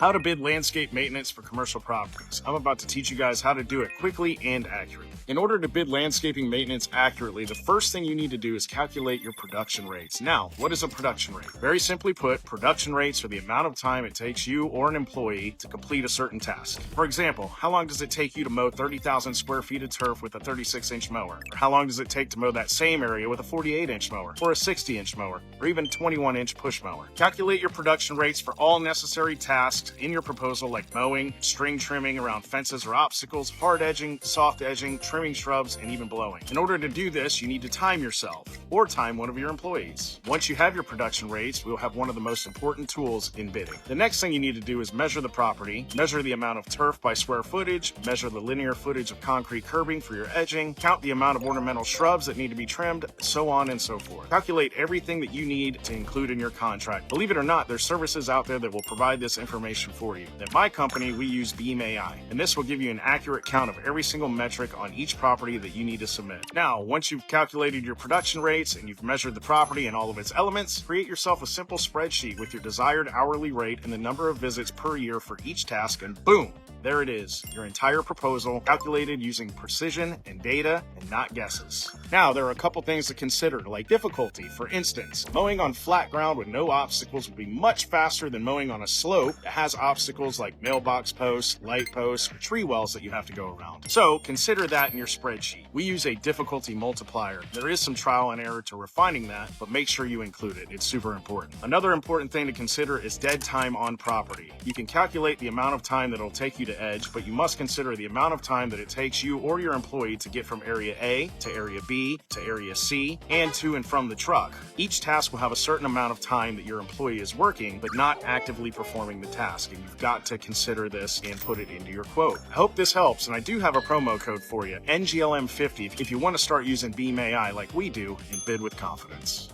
How to bid landscape maintenance for commercial properties. I'm about to teach you guys how to do it quickly and accurately. In order to bid landscaping maintenance accurately, the first thing you need to do is calculate your production rates. Now, what is a production rate? Very simply put, production rates are the amount of time it takes you or an employee to complete a certain task. For example, how long does it take you to mow 30,000 square feet of turf with a 36-inch mower? Or how long does it take to mow that same area with a 48-inch mower, or a 60-inch mower, or even 21-inch push mower? Calculate your production rates for all necessary tasks in your proposal, like mowing, string trimming around fences or obstacles, hard edging, soft edging, trimming shrubs, and even blowing. In order to do this, you need to time yourself or time one of your employees. Once you have your production rates, we'll have one of the most important tools in bidding. The next thing you need to do is measure the property, measure the amount of turf by square footage, measure the linear footage of concrete curbing for your edging, count the amount of ornamental shrubs that need to be trimmed, so on and so forth. Calculate everything that you need to include in your contract. Believe it or not, there's services out there that will provide this information for you. At my company, we use Beam AI, and this will give you an accurate count of every single metric on each property that you need to submit. Now, once you've calculated your production rates and you've measured the property and all of its elements, create yourself a simple spreadsheet with your desired hourly rate and the number of visits per year for each task, and boom! There it is, your entire proposal calculated using precision and data and not guesses. Now, there are a couple things to consider, like difficulty. For instance, mowing on flat ground with no obstacles will be much faster than mowing on a slope that has obstacles like mailbox posts, light posts, or tree wells that you have to go around. So consider that in your spreadsheet. We use a difficulty multiplier. There is some trial and error to refining that, but make sure you include it. It's super important. Another important thing to consider is dead time on property. You can calculate the amount of time that it'll take you to edge, but you must consider the amount of time that it takes you or your employee to get from area A to area B to area C and to and from the truck. Each task will have a certain amount of time that your employee is working, but not actively performing the task, and you've got to consider this and put it into your quote. I hope this helps, and I do have a promo code for you, NGLM50, if you want to start using Beam AI like we do and bid with confidence.